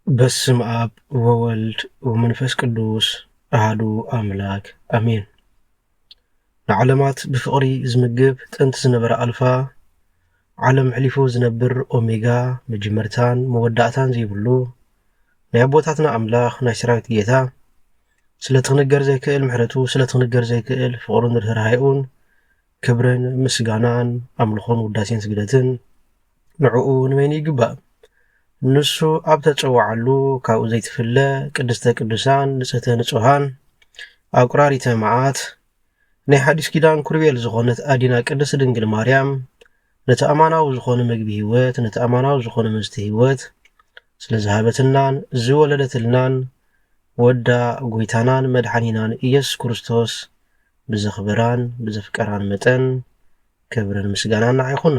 በስም አብ ወወልድ ወመንፈስ ቅዱስ አሐዱ አምላክ አሜን። ንዓለማት ብፍቕሪ ዝምግብ ጥንቲ ዝነበረ ኣልፋ ዓለም ሕሊፉ ዝነብር ኦሜጋ መጀመርታን መወዳእታን ዘይብሉ ናይ ኣቦታትና ኣምላኽ ናይ ሰራዊት ጌታ ስለትኽንገር ዘይክእል ምሕረቱ ስለትኽንገር ዘይክእል ፍቕሩን ርህራሄኡን ክብርን ምስጋናን ኣምልኾን ውዳሴን ስግደትን ንዕኡ ንበይኑ ይግባእ። ንሱ ኣብ ተጸዋዓሉ ካብኡ ዘይትፍለ ቅድስተ ቅዱሳን ንጽህተ ንጹሃን ኣብ ቁራሪተ መዓት ናይ ሓዲስ ኪዳን ኩርቤል ዝኾነት ኣዲና ቅድስት ድንግል ማርያም ነቲ ኣማናዊ ዝኾነ መግቢ ህይወት ነቲ ኣማናዊ ዝኾነ መስተ ህይወት ስለ ዝሃበትናን ዝወለደትልናን ወዳ ጎይታናን መድሓኒናን ኢየሱስ ክርስቶስ ብዘኽብራን ብዘፍቀራን መጠን ክብርን ምስጋናን ንዓይኹና።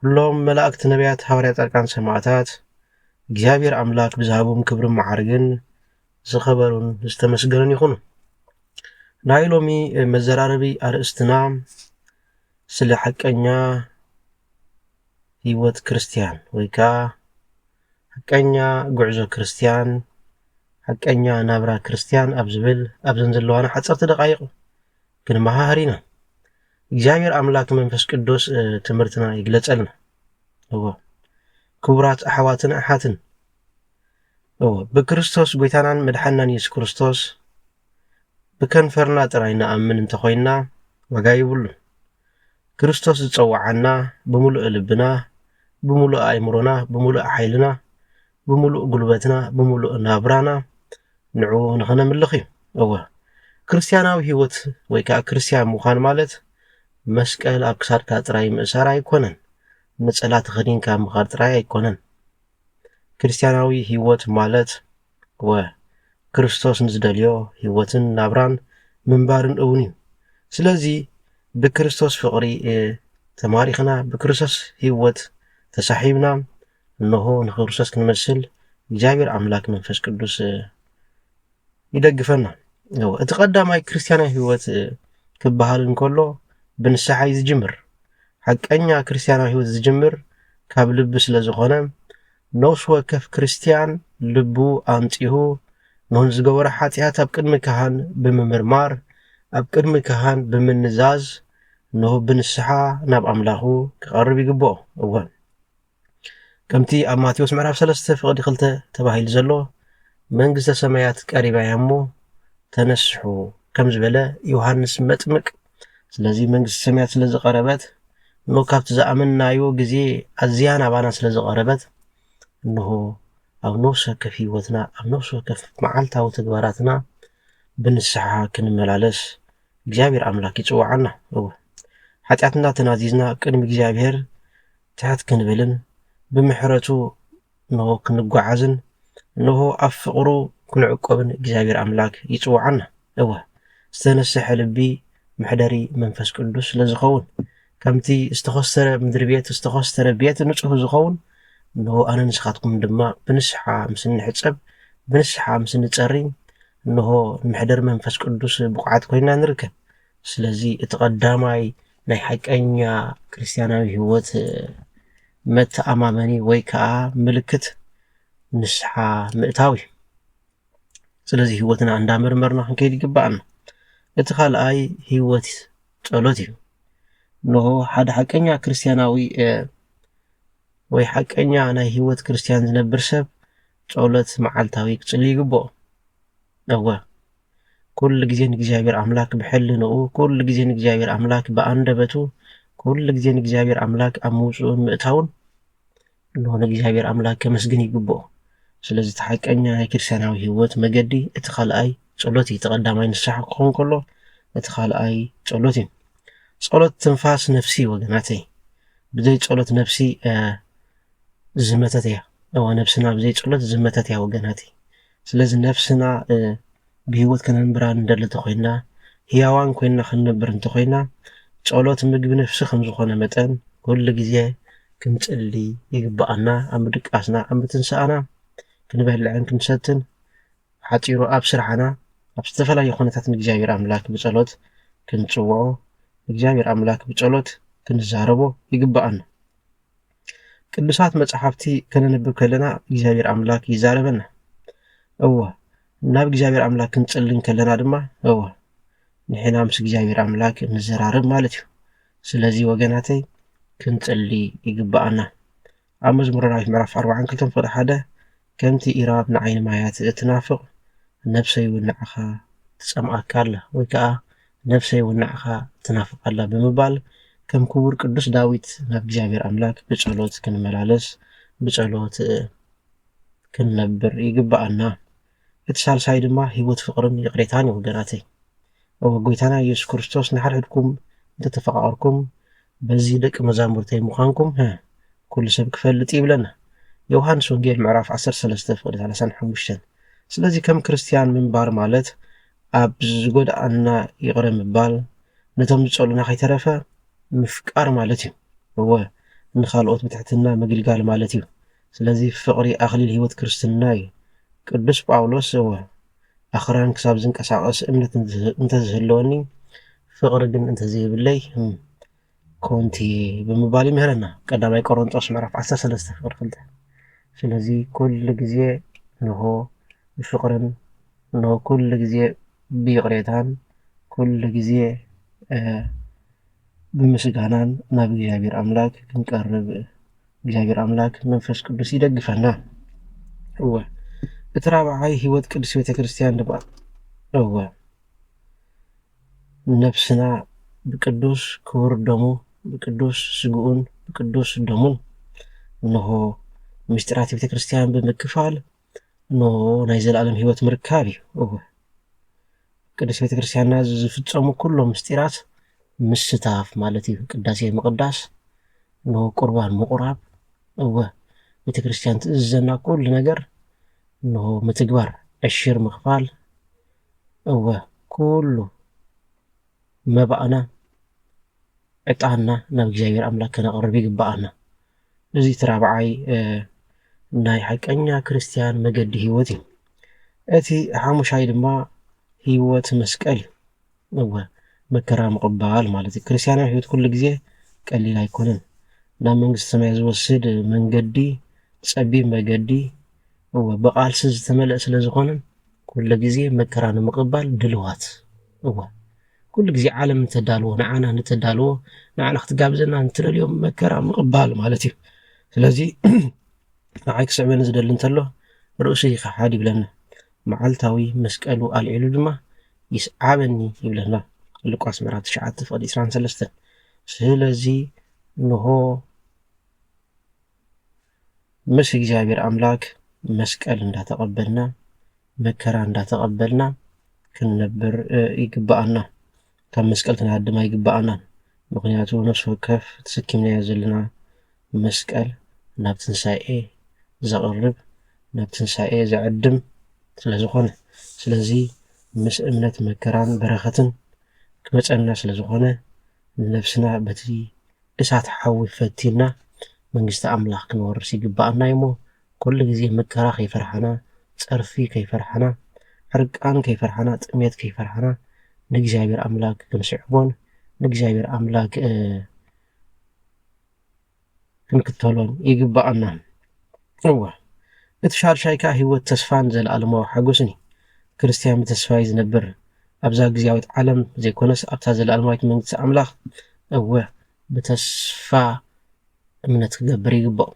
ኩሎም መላእክቲ ነቢያት ሐዋርያት ጻድቃን ሰማዕታት እግዚአብሔር አምላክ ብዝሃቦም ክብርን መዓርግን ዝኸበሩን ዝተመስገኑን ይኹኑ። ናይ ሎሚ መዘራረቢ ኣርእስትና ስለ ሓቀኛ ህይወት ክርስቲያን ወይ ከዓ ሓቀኛ ጉዕዞ ክርስቲያን ሓቀኛ ናብራ ክርስቲያን ኣብ ዝብል ኣብዘን ዘለዋና ሓፀርቲ ደቃይቕ ክንመሃር ኢና። እግዚአብሔር አምላክ መንፈስ ቅዱስ ትምህርትና ይግለጸልና። ክቡራት ኣሕዋትን ኣሓትን ብክርስቶስ ጎይታናን መድሓናን ኢየሱስ ክርስቶስ ብከንፈርና ጥራይ ንኣምን እንተኾይና ዋጋ ይብሉን። ክርስቶስ ዝፀዋዓና ብምሉእ ልብና ብምሉእ ኣእምሮና ብምሉእ ሓይልና ብምሉእ ጉልበትና ብምሉእ ናብራና ንዑ ንኽነምልኽ እዩ። ክርስቲያናዊ ህይወት ወይ ከዓ ክርስቲያን ምዃን ማለት መስቀል ኣብ ክሳድካ ጥራይ ምእሳር ኣይኮነን። ነፀላ ተኸዲንካ ምኻድ ጥራይ ኣይኮነን። ክርስቲያናዊ ህይወት ማለት ክርስቶስ ንዝደልዮ ህይወትን ናብራን ምንባርን እውን እዩ። ስለዚ ብክርስቶስ ፍቕሪ ተማሪኽና ብክርስቶስ ህይወት ተሳሒብና እንሆ ንክርስቶስ ክንመስል እግዚአብሔር አምላክ መንፈስ ቅዱስ ይደግፈና። እቲ ቀዳማይ ክርስቲያናዊ ህይወት ክበሃል እንከሎ ብንስሓ እዩ ዝጅምር። ሓቀኛ ክርስቲያናዊ ህይወት ዝጅምር ካብ ልቢ ስለ ዝኾነ ነፍሲ ወከፍ ክርስቲያን ልቡ ኣንፂሁ ንሆን ዝገበረ ሓጢኣት ኣብ ቅድሚ ካህን ብምምርማር ኣብ ቅድሚ ካህን ብምንዛዝ ንሆ ብንስሓ ናብ ኣምላኹ ክቐርብ ይግብኦ። ከምቲ ኣብ ማቴዎስ ምዕራፍ 3 ፍቕዲ 2 ተባሂሉ ዘሎ መንግስተ ሰማያት ቀሪባ እያ እሞ ተነስሑ ከም ዝበለ ዮሃንስ መጥምቅ። ስለዚ መንግስተ ሰማያት ስለ ዝቐረበት እንሆ ካብቲ ዝኣመናዮ ግዜ ኣዝያ ናባና ስለ ዝቐረበት እንሆ ኣብ ነፍሲ ወከፍ ህይወትና ኣብ ነፍሲ ወከፍ መዓልታዊ ተግባራትና ብንስሓ ክንመላለስ እግዚአብሔር አምላክ ይፅዋዓና። ሓጢኣትና ተናዚዝና ቅድሚ እግዚአብሔር ትሕት ክንብልን ብምሕረቱ እንሆ ክንጓዓዝን እንሆ ኣብ ፍቕሩ ክንዕቆብን እግዚአብሔር አምላክ ይፅዋዓና። ዝተነስሐ ልቢ ምሕደሪ መንፈስ ቅዱስ ስለዝኸውን ከምቲ ዝተኸስተረ ምድሪ ቤት ዝተኸስተረ ቤት ንጹህ ዝኸውን እንሆ ኣነ ንስኻትኩም ድማ ብንስሓ ምስ ንሕፀብ ብንስሓ ምስ ንፀሪ እንሆ ምሕደር መንፈስ ቅዱስ ብቑዓት ኮይና ንርከብ። ስለዚ እቲ ቀዳማይ ናይ ሓቀኛ ክርስቲያናዊ ህይወት መተኣማመኒ ወይ ከዓ ምልክት ንስሓ ምእታዊ። ስለዚ ህይወትና እንዳመርመርና ክንከይድ ይግባአና። እቲ ካልኣይ ህይወት ጸሎት እዩ። እንሆ ሓደ ሓቀኛ ክርስቲያናዊ ወይ ሓቀኛ ናይ ህይወት ክርስቲያን ዝነብር ሰብ ጸሎት መዓልታዊ ክጽልይ ይግብኦ። ኩሉ ግዜ ንእግዚአብሔር አምላክ ብሕልንኡ ኩሉ ግዜ ንእግዚአብሔር አምላክ በኣንደበቱ ኩሉ ግዜ ንእግዚአብሔር አምላክ ኣብ ምውፅኡን ምእታውን እንሆ ንእግዚአብሔር አምላክ ከመስግን ይግብኦ። ስለዚ እቲ ሓቀኛ ናይ ክርስቲያናዊ ህይወት መገዲ እቲ ካልኣይ ጸሎት እዩ። ተቐዳማይ ንስሓ ክኸውን ከሎ እቲ ካልኣይ ጸሎት እዩ። ጸሎት ትንፋስ ነፍሲ ወገናተይ። ብዘይ ጸሎት ነፍሲ ዝመተት እያ። ነፍስና ብዘይ ጸሎት ዝመተት እያ ወገናተይ። ስለዚ ነፍስና ብህይወት ከነንብራ እንደሊ እንተኾይና ህያዋን ኮይና ክንነብር እንተኾይና ጸሎት ምግቢ ነፍሲ ከም ዝኾነ መጠን ኩሉ ግዜ ክንጽሊ ይግባአና። ኣብ ምድቃስና ኣብ ምትንሳእና ክንበልዕን ክንሰትን ሓፂሩ ኣብ ስራሕና ኣብ ዝተፈላለዩ ኩነታት ንእግዚአብሔር አምላክ ብጸሎት ክንጽውዖ እግዚአብሔር አምላክ ብጸሎት ክንዛረቦ ይግባአና። ቅዱሳት መጽሓፍቲ ከነንብብ ከለና እግዚአብሔር አምላክ ይዛረበና እወ ናብ እግዚአብሔር አምላክ ክንጽልን ከለና ድማ እወ ንሕና ምስ እግዚአብሔር አምላክ ንዘራረብ ማለት እዩ ስለዚህ ወገናተይ ክንጽሊ ይግባአና ኣብ መዝሙረ ዳዊት ምዕራፍ 42 ፍቅዲ 1 ከምቲ ኢራብ ንዓይኒ ማያት እትናፍቕ ነፍሰይ ውንዕኻ ትጸምኣካ ኣላ ወይ ከዓ ነፍሰይ ውንዕኻ ትናፍቃላ ብምባል ከም ክቡር ቅዱስ ዳዊት ናብ እግዚአብሔር አምላክ ብጸሎት ክንመላለስ ብጸሎት ክንነብር ይግባአና እቲ ሳልሳይ ድማ ህይወት ፍቅርን ይቕሬታን እዩ ወገናተይ او ጎይታና ኢየሱስ ክርስቶስ ንሓድሕድኩም እንተተፈቃቀርኩም በዚ ደቂ መዛሙርተይ ምዃንኩም ኩሉ ሰብ ክፈልጥ ይብለና ዮሐንስ ወንጌል ምዕራፍ 13 ፍቅዲ 35 ስለዚህ ከም ክርስቲያን ምንባር ማለት ኣብ ዝጎዳኣና ይቕረ ምባል ነቶም ዝጸሉና ከይተረፈ ምፍቃር ማለት እዩ እወ ንኻልኦት ብትሕትና ምግልጋል ማለት እዩ ስለዚህ ፍቅሪ ኣኽሊል ህይወት ክርስትና እዩ ቅዱስ ጳውሎስ እወ ኣኽራን ክሳብ ዝንቀሳቐስ እምነት እንተዝህልወኒ ፍቅሪ ግን እንተዘይብለይ ኮንቲ ብምባል ይምህረና ቀዳማይ ቆሮንጦስ ምዕራፍ 13 ፍቅዲ 2 ስለዚህ ኩሉ ግዜ ንሆ ፍቅርን ንሆ ኩሉ ግዜ ብይቕሬታን ኩሉ ግዜ ብምስጋናን ናብ እግዚአብሔር አምላክ ክንቀርብ እግዚአብሔር አምላክ መንፈስ ቅዱስ ይደግፈና እወ እቲ ራብዓይ ህይወት ቅዱስ ቤተክርስቲያን ድማ እወ ነፍስና ብቅዱስ ክቡር ደሙ ብቅዱስ ስግኡን ብቅዱስ ደሙን እንሆ ምስጢራት ቤተክርስቲያን ብምክፋል እንሆ ናይ ዘለዓለም ህይወት ምርካብ እዩ እወ ቅዱስ ቤተክርስቲያንና ዝፍጸሙ ኩሎም ምስጢራት ምስታፍ ማለት እዩ ቅዳሴ መቅዳስ እንሆ ቁርባን ምቁራብ እወ ቤተክርስቲያን ትእዘና ኩሉ ነገር እንሆ ምትግባር ዕሽር ምኽፋል እወ ኩሉ መባእና ዕጣና ናብ እግዚአብሔር አምላክ ከነቕርብ ይግባአና እዚ ትራብዓይ ናይ ሓቀኛ ክርስቲያን መገዲ ህይወት እዩ እቲ ሓሙሻይ ድማ ህይወት መስቀል እወ መከራ ምቕባል ማለት እዩ ክርስቲያናዊ ህይወት ኩሉ ግዜ ቀሊል ኣይኮነን ናብ መንግስቲ ሰማይ ዝወስድ መንገዲ ጸቢብ መገዲ እወ ብቓልሲ ዝተመልአ ስለ ዝኾነ ኩሉ ግዜ መከራ ንምቕባል ድልዋት እወ ኩሉ ግዜ ዓለም እንተዳልዎ ንዓና እንተዳልዎ ንዓና ክትጋብዘና እንትደልዮም መከራ ምቕባል ማለት እዩ ስለዚ ንዓይ ክስዕበኒ ዝደሊ እንተሎ ርእሱ ይኸሓድ ይብለና መዓልታዊ መስቀሉ ኣልዒሉ ድማ ይስዓበኒ ይብለና ሉቃስ ምዕራፍ 9 ፍቅዲ 23 ስለዚ ንሆ ምስ እግዚአብሔር አምላክ መስቀል እንዳተቀበልና መከራ እንዳተቀበልና ክንነብር ይግባአና ካብ መስቀል ክንሃድም ይግባአና ምክንያቱ ነፍሲ ወከፍ ተሰኪምናዮ ዘለና መስቀል ናብ ትንሳኤ ዘቕርብ ናብ ትንሳኤ ዘዕድም ስለዝኾነ ስለዚ ምስ እምነት መከራን በረኸትን ክመፀና ስለዝኾነ ነፍስና በቲ እሳት ሓዊ ፈቲና መንግስቲ አምላክ ክንወርስ ይግባአና እሞ ኩሉ ግዜ መከራ ከይፈርሐና ፀርፊ ከይፈርሐና ሕርቃን ከይፈርሐና ጥሜት ከይፈርሐና ንእግዚአብሔር አምላክ ክንስዕቦን ንእግዚአብሔር አምላክ ክንክተሎን ይግባአና እወ እቲ ሻልሻይካ ህይወት ተስፋን ዘለኣለማዊ ሓጎስን ክርስቲያን ብተስፋይ ዝነብር ኣብዛ ግዝያዊት ዓለም ዘይኮነስ ኣብታ ዘለኣለማዊት መንግስቲ አምላክ እወ ብተስፋ እምነት ክገብር ይግባኦ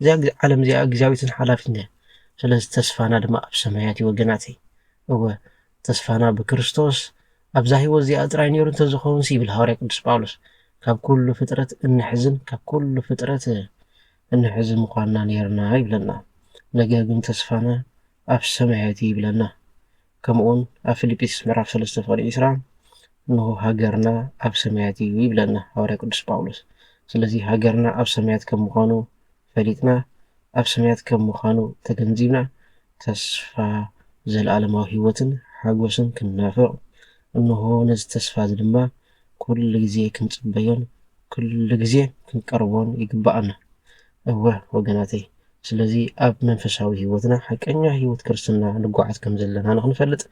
እዚኣ ዓለም እዚኣ ግዝያዊትን ሓላፊትን ስለዚ ተስፋና ድማ ኣብ ሰማያት ወገናተይ እወ ተስፋና ብክርስቶስ ኣብዛ ህይወት እዚኣ ጥራይ ነይሩ እንተዝኸውን ይብል ሐዋርያ ቅዱስ ጳውሎስ ካብ ኩሉ ፍጥረት እንሕዝን ካብ ኩሉ ፍጥረት እንሕዝን ምዃንና ነርና ይብለና ነገር ግን ተስፋና ኣብ ሰማያት ይብለና ከምኡን ኣብ ፊልጵስዩስ ምዕራፍ 3 ፍቅዲ 20 እንሆ ሃገርና ኣብ ሰማያት እዩ ይብለና ሐዋርያ ቅዱስ ጳውሎስ ስለዚ ሃገርና ኣብ ሰማያት ከም ምዃኑ ፈሊጥና ኣብ ሰማያት ከም ምዃኑ ተገንዚብና ተስፋ ዘለኣለማዊ ህይወትን ሓጎስን ክንናፍቕ እንሆ ነዚ ተስፋ ድማ ኩሉ ግዜ ክንጽበዮን ኩሉ ግዜ ክንቀርቦን ይግባአና እወ ወገናተይ ስለዚ ኣብ መንፈሳዊ ህይወትና ሓቀኛ ህይወት ክርስትና ንጓዓት ከም ዘለና ንኽንፈልጥ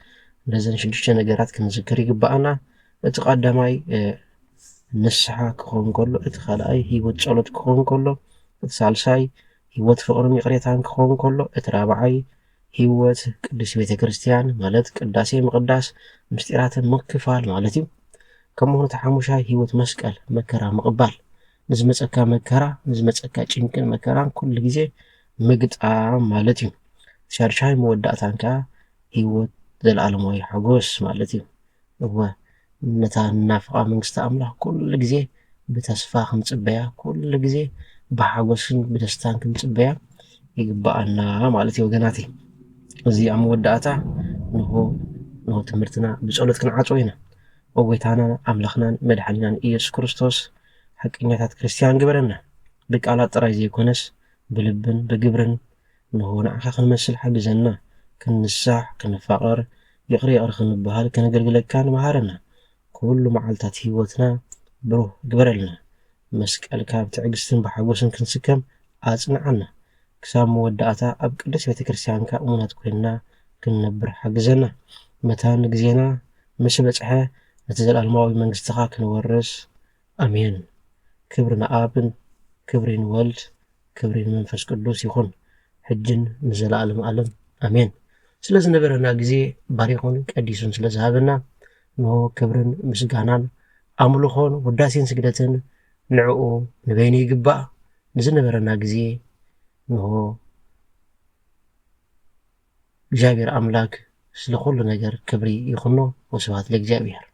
ነዘን 6 ነገራት ክንዝክር ይግባአና እቲ ቀዳማይ ንስሓ ክኸውን ከሎ እቲ ካልኣይ ህይወት ጸሎት ክኸውን ከሎ እቲ ሳልሳይ ህይወት ፍቕርን ይቕሬታን ክኸውን ከሎ እቲ ራብዓይ ህይወት ቅዱስ ቤተ ክርስቲያን ማለት ቅዳሴ ምቕዳስ ምስጢራትን ምክፋል ማለት እዩ። ከምኡውን እቲ ሓሙሻይ ህይወት መስቀል መከራ ምቕባል ንዝመፀካ መከራ ንዝመፀካ ጭንቅን መከራን ኩሉ ግዜ ምግጣም ማለት እዩ። ሻድሻይ መወዳእታን ከዓ ህይወት ዘለኣለማዊ ሓጎስ ማለት እዩ። እወ ነታ ናፍቓ መንግስቲ ኣምላኽ ኩሉ ግዜ ብተስፋ ክንፅበያ ኩሉ ግዜ ብሓጎስን ብደስታን ክንፅበያ ይግባኣና ማለት እዩ ወገናተይ። እዚ ኣብ መወዳእታ ንሆ ትምህርትና ብጸሎት ክንዓጽዎ ኢና። ወጎይታናን ኣምላኽናን መድሓኒናን ኢየሱስ ክርስቶስ ሓቀኛታት ክርስቲያን ግበረና። ብቃላት ጥራይ ዘይኮነስ ብልብን ብግብርን ንሆ ንዓኻ ክንመስል ሓግዘና። ክንንሳሕ ክንፋቐር ይቕሪ ይቕሪ ክንበሃል ከነገልግለካ ንመሃረና። ኩሉ መዓልታት ህይወትና ብሩህ ግበረልና። መስቀልካ ብትዕግስትን ብሓጎስን ክንስከም ኣጽንዓና። ክሳብ መወዳእታ ኣብ ቅዱስ ቤተ ክርስቲያንካ እሙናት ኮይንና ክንነብር ሓግዘና። መታን ግዜና ምስ በጽሐ ነቲ ዘለኣለማዊ መንግስትኻ ክንወርስ ኣሜን። ክብሪ ንኣብን ክብሪ ንወልድ ክብሪ ንመንፈስ ቅዱስ ይኹን ሕጅን ንዘለኣለም ዓለም ኣሜን። ስለ ዝነበረና ግዜ ባሪኹን ቀዲሱን ስለ ዝሃበና ንሆ ክብርን ምስጋናን ኣምልኾን ውዳሴን ስግደትን ንዕኡ ንበይኑ ይግባእ። ንዝነበረና ግዜ ንሆ እግዚአብሔር ኣምላክ ስለ ኩሉ ነገር ክብሪ ይኹኖ። ወስብሐት ለእግዚአብሔር።